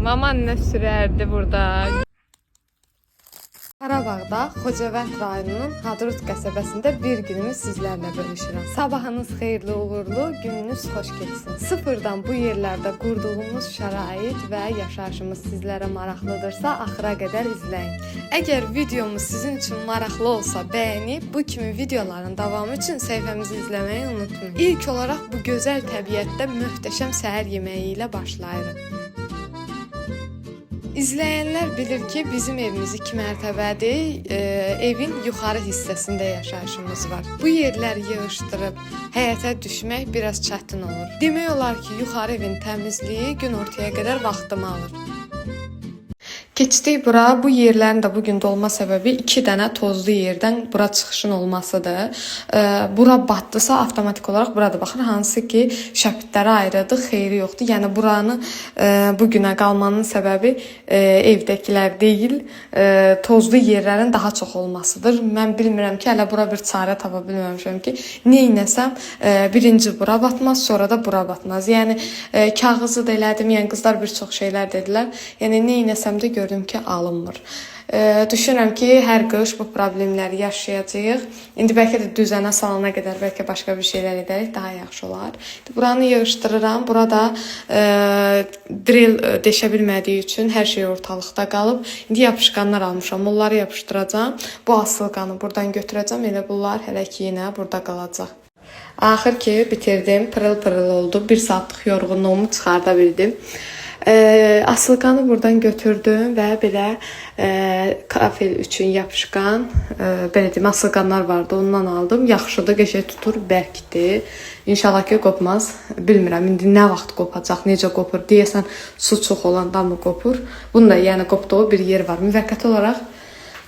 Maman ne sürerdi burada? Qarabağda Xocavənd rayonunun Hadrut qəsəbəsində bir günümü sizlərlə bölüşürəm. Sabahınız xeyirli uğurlu, gününüz xoş keçsin. Sıfırdan bu yerlərdə qurduğumuz şərait və yaşayışımız sizlərə maraqlıdırsa, axıra qədər izləyin. Əgər videomuz sizin üçün maraqlı olsa, bəyənib bu kimi videoların davamı üçün səhifəmizi izləməyi unutmayın. İlk olaraq bu gözəl təbiətdə möhtəşəm səhər yeməyi ilə başlayırıq. İzləyənlər bilir ki, bizim evimiz 2 mərtəbədir. Evin yuxarı hissəsində yaşayışımız var. Bu yerləri yığışdırıb həyətə düşmək biraz çətin olur. Demək olar ki, yuxarı evin təmizliyi gün ortaya qədər vaxtımı alır. Keçdik bura. Bu yerlərin də bugün dolma səbəbi 2 dənə tozlu yerdən bura çıxışın olmasıdır. Bura batdısa avtomatik olaraq burada baxır. Hansı ki şapitlərə ayrıdır, xeyri yoxdur. Yəni buranı bugünə qalmanın səbəbi evdəkilər deyil, tozlu yerlərin daha çox olmasıdır. Mən bilmirəm ki, hələ bura bir çarə tapa bilməmişəm ki, nə etsəm birinci bura batmaz, sonra da bura batmaz. Yəni kağızı da elədim, yəni qızlar bir çox şeylər dedilər. Yəni nə etsəm də gördüm ki, alınmır. Düşünürəm ki, hər qış bu problemləri yaşayacağıq. İndi bəlkə də düzənə salana qədər bəlkə başqa bir şeylər edərək daha yaxşı olar. Buranı yığışdırıram. Burada drill deşə bilmədiyi üçün hər şey ortalıqda qalıb. İndi yapışqanlar almışam. Onları yapışdıracağam. Bu asılqanı buradan götürəcəm. Elə bunlar hələ ki yenə burada qalacaq. Axır ki bitirdim. Pırıl-pırıl oldu. 1 saatlıq yorğunluğumu çıxarda bildim. Asılqanı buradan götürdüm və belə kafel üçün yapışqan, belə deyim, asılqanlar vardı, ondan aldım. Yaxşıdır, qəşəng tutur, bərkdir. İnşallah ki qopmaz. Bilmirəm indi nə vaxt qopacaq, necə qopur. Deyəsən su çox olanda mı qopur? Bunda yəni qopduğu bir yer var. Müvəqqəti olaraq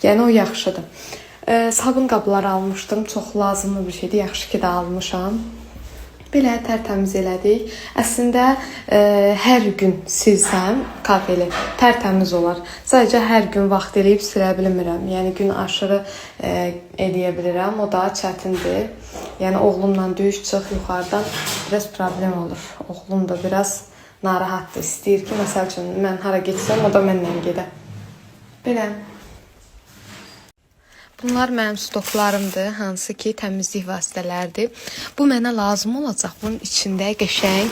yəni o yaxşıdır. Sabun qabları almışdım. Çox lazımlı bir şeydir. Yaxşı ki də almışam. Belə tərtəmiz elədik. Əslində hər gün silsəm kafeli tərtəmiz olar. Sadəcə hər gün vaxt eləyib silə bilmirəm. Yəni gün aşırı eləyə bilirəm. O da çətindir. Yəni oğlumla döyüş çıx yuxarıdan biraz problem olur. Oğlum da biraz narahatdır. İstəyir ki, məsəl üçün mən hara getsəm, o da mənlə gedə. Belə. Bunlar mənim stoklarımdır, hansı ki təmizlik vasitələridir. Bu mənə lazım olacaq. Bunun içində qəşəng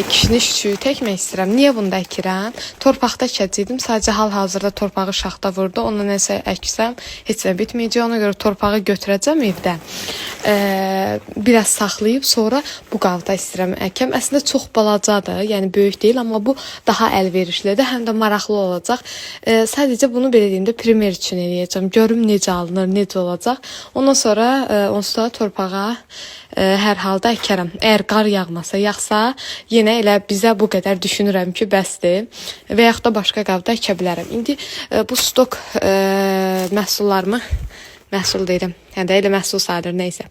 kişniş suyu təkmək istəyirəm. Niyə bunu da əkirəm? Torpaqda əkəcəydim. Sadəcə hal-hazırda torpağı şaxta vurdu. Ona nəsə əksəm heç nə bitməyəcək. Ona görə torpağı götürəcəm evdə. Biraz saxlayıb sonra bu qabda istəyirəm əkəm. Əslində çox balacadır, yəni böyük deyil, amma bu daha əlverişlidir, həm də maraqlı olacaq. Sadəcə bunu belə deyim də primer üçün eləyəcəm. Görüm necə alınır, necə olacaq. Ondan sonra onsuz da torpağa hər halda əkərəm. Əgər qar yağmasa, yağsa, yenə elə bizə bu qədər düşünürəm ki, bəsdir. Və yaxud da başqa qabda əkə bilərəm. İndi bu stok məhsullarımı, məhsul deyirəm, yəni də elə məhsul sayılır, neysə.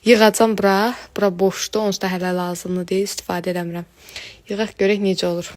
Yığacam bura, bura boşdur, onsuz da hələ lazımlı deyil, istifadə edəmirəm. Yığaq görək necə olur.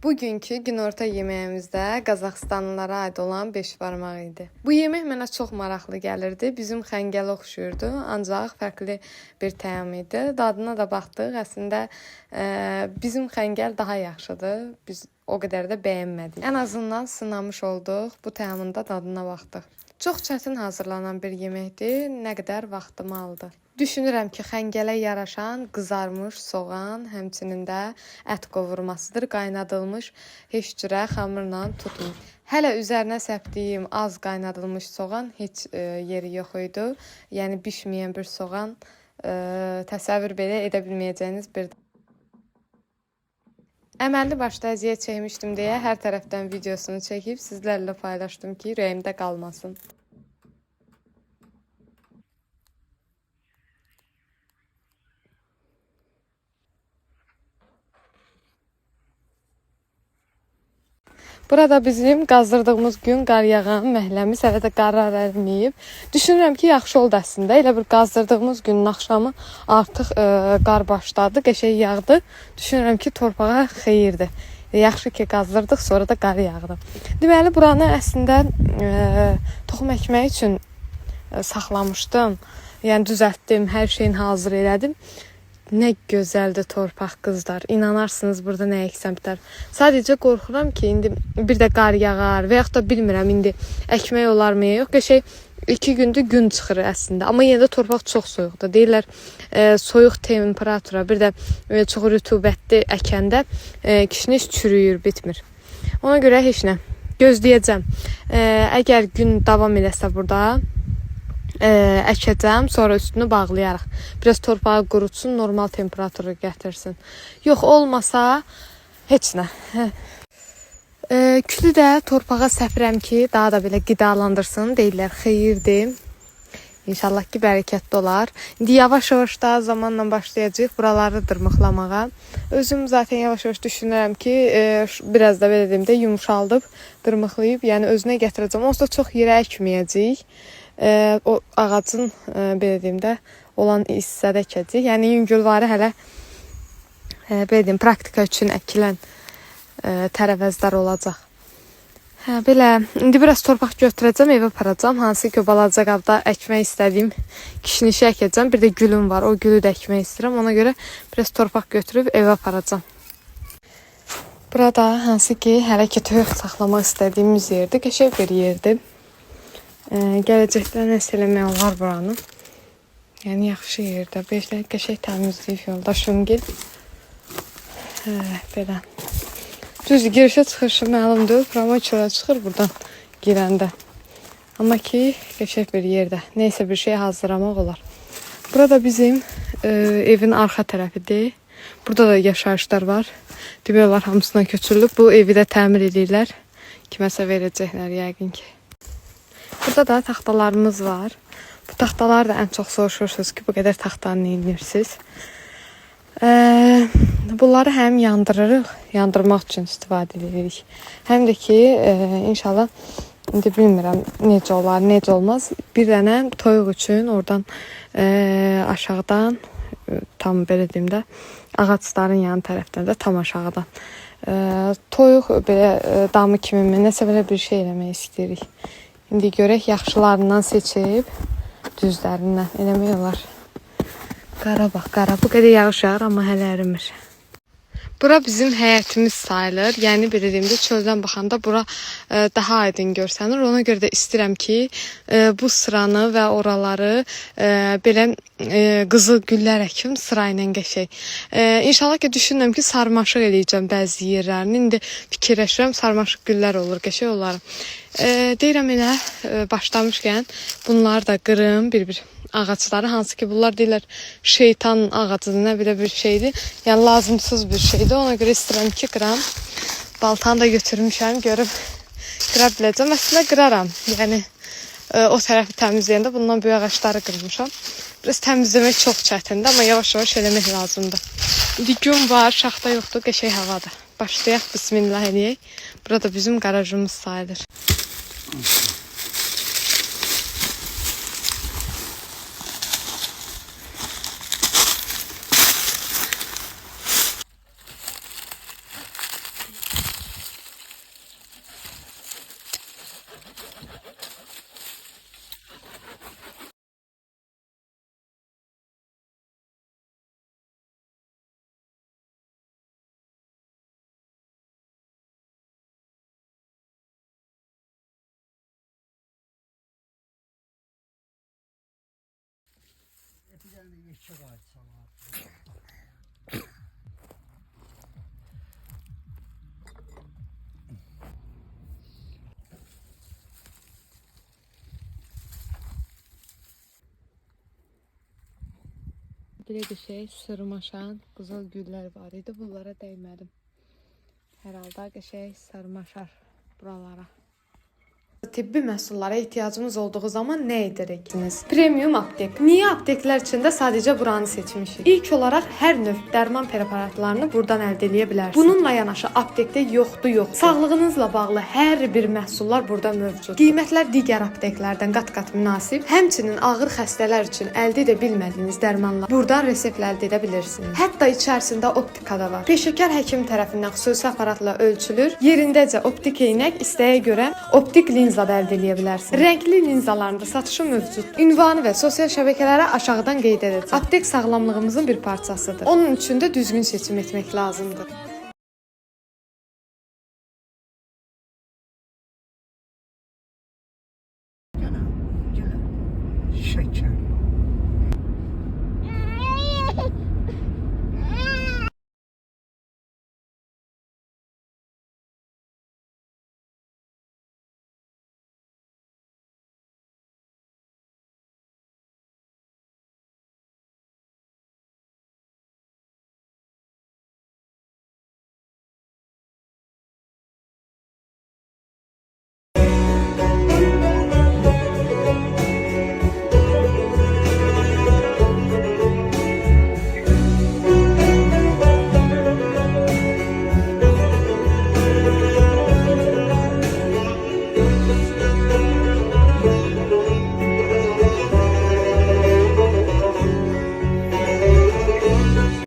Bugünkü günorta yeməyimizdə Qazaxstanlılara aid olan beşbarmaq idi. Bu yemək mənə çox maraqlı gəlirdi. Bizim xəngələ oxşuyurdu, ancaq fərqli bir təam idi. Dadına da baxdıq. Əslində bizim xəngəl daha yaxşıdır. Biz o qədər də bəyənmədik. Ən azından sınamış olduq. Bu təamın da dadına baxdıq. Çox çətin hazırlanan bir yeməkdir. Nə qədər vaxtımı aldı. Düşünürəm ki, xəngələ yaraşan qızarmış soğan, həmçinin də ət qovurmasıdır. Qaynadılmış heç cürə xəmirlə tutmayın. Hələ üzərinə səpdiyim az qaynadılmış soğan heç yeri yox idi. Yəni bişməyən bir soğan təsəvvür belə edə bilməyəcəyiniz bir. Əməlli başda əziyyət çəkmişdim deyə hər tərəfdən videosunu çəkib sizlərlə paylaşdım ki, ürəyimdə qalmasın. Burada bizim qazdırdığımız gün qar yağan məhləmiz hələ də qarar əriməyib. Düşünürəm ki, yaxşı oldu əslində. Elə bir qazdırdığımız günün axşamı artıq qar başladı, qəşəng yağdı. Düşünürəm ki, torpağa xeyirdir. Yaxşı ki, qazdırdıq, sonra da qar yağdı. Deməli, buranı əslində toxum əkmək üçün saxlamışdım. Yəni düzəltdim, hər şeyini hazır elədim. Nə gözəldir torpaq qızlar. İnanarsınız burada nə əksən bitər. Sadəcə qorxuram ki, indi bir də qar yağar və yaxud da bilmirəm indi əkmək olarmı yox. Qəşəng 2 gündür gün çıxır əslində. Amma yenə də torpaq çox soyuqdur. Deyirlər soyuq temperatura, bir də çox rütubətli əkəndə kişniş çürüyür, bitmir. Ona görə heç nə. Gözləyəcəm. Əgər gün davam eləsə burada əkəcəm, sonra üstünü bağlayarıq. Biraz torpağı qurutsun, normal temperaturu gətirsin. Yox, olmasa heç nə. Külü də torpağa səpirəm ki, daha da belə qidalandırsın. Deyirlər, xeyirdir. İnşallah ki, bərəkətli olar. İndi yavaş-yavaş da zamanla başlayacaq buraları dırmıqlamağa. Özüm zaten yavaş-yavaş düşünürəm ki, biraz da belə deyim də yumuşaldıb, dırmıqlayıb, yəni özünə gətirəcəm. Onsuz da çox yerə əkməyəcəyik. O ağacın belə deyim də olan hissədə əkəcək. Yəni yüngülvarı hələ belə deyim praktika üçün əkilən tərəvəzlər olacaq. Belə indi biraz torpaq götürəcəm, evə aparacam. Hansı ki, balaca qabda əkmək istədiyim kişnişi əkəcəm. Bir də gülüm var. O gülü də əkmək istəyirəm. Ona görə biraz torpaq götürüb evə aparacam. Burada hansı ki, hələ ki toyuq saxlamaq istədiyimiz yerdir. Qəşəng bir yerdir. Gələcəkdə nəsə eləmək olar buranı. Yəni yaxşı yerdə. Belə qəşəng təmizləyib yoldaşım gel. Belə. Düz girişə çıxışı məlumdur. Prama çölə çıxır buradan girəndə. Amma ki qəşəng bir yerdə. Nəysə bir şey hazırlamaq olar. Burada bizim evin arxa tərəfidir. Burada da yaşayışlar var. Demək olar hamısına köçürülüb. Bu evi də təmir edirlər. Kiməsə verəcəklər yəqin ki. Burada da taxtalarımız var. Bu taxtalar da ən çox soruşursunuz ki, bu qədər taxtanı nə edirsiniz? Bunları həm yandırırıq, yandırmaq üçün istifadə edirik. Həm də ki, inşallah, indi bilmirəm necə olar, necə olmaz. Bir dənə toyuq üçün oradan aşağıdan, tam belə deyim də, ağacların yan tərəfdən də tam aşağıdan. Toyuq belə damı kimi nəsə belə bir şey eləmək istəyirik. İndi görək, yaxşılarından seçib düzlərindən eləmək olar. Qara bax, qara. Bu qədər yağış yağır, amma hələ ərimir. Bura bizim həyətimiz sayılır. Yəni, belə deyim də, çöldən baxanda bura daha aydın görsənir. Ona görə də istəyirəm ki, bu sıranı və oraları belə qızıl güllər əkim sırayla qəşəng. İnşallah ki, düşünürəm ki, sarmaşıq eləyəcəm bəzi yerlərini. İndi fikirləşirəm, sarmaşıq güllər olur, qəşəng olar. Deyirəm elə, başlamışkən bunları da qırım bir-bir ağacları, hansı ki bunlar deyirlər şeytan ağacıdır, nə belə bir şeydir. Yəni lazımsız bir şeydir. Ona görə istəyirəm ki, qıram. Baltanı da götürmüşəm, görüb qıra biləcəm. Əslində qıraram. Yəni o tərəfi təmizləyəndə bundan böyük ağacları qırmışam. Biraz təmizləmək çox çətindir, amma yavaş-yavaş eləmək lazımdır. İndi gün var, şaxta yoxdur, qəşəng havadır. Başlayaq, bismillah eləyək. Burada bizim qarajımız sayılır. Bir tane de yekçe qayıtsam artık. Belə bir şey, sırmaşan qızıl güllər var idi. Bunlara dəymədim. Hər halda qəşəng sarmaşar buralara. Tibbi məhsullara ehtiyacımız olduğu zaman nə edirik? Premium aptek. Niyə apteklər içində sadəcə buranı seçmişik? İlk olaraq hər növ dərman preparatlarını buradan əldə edə bilərsiniz. Bununla yanaşı aptekdə yox. Sağlığınızla bağlı hər bir məhsullar burada mövcud. Qiymətlər digər apteklərdən qat-qat münasib. Həmçinin ağır xəstələr üçün əldə edə bilmədiyiniz dərmanlar buradan reseptlə əldə edə bilirsiniz. Hətta içərisində optika da var. Peşəkar həkim tərəfindən xüsusi aparatla ölçülür. Yerindəcə optik eynək, istəyə görə optik linza da əldə edə bilərsiniz. Rəngli linzaların da satışı mövcud. Ünvanı və sosial şəbəkələrə aşağıdan qeyd edəcəm. Aptek sağlamlığımızın bir parçasıdır. Onun üçün də düzgün seçim etmək lazımdır.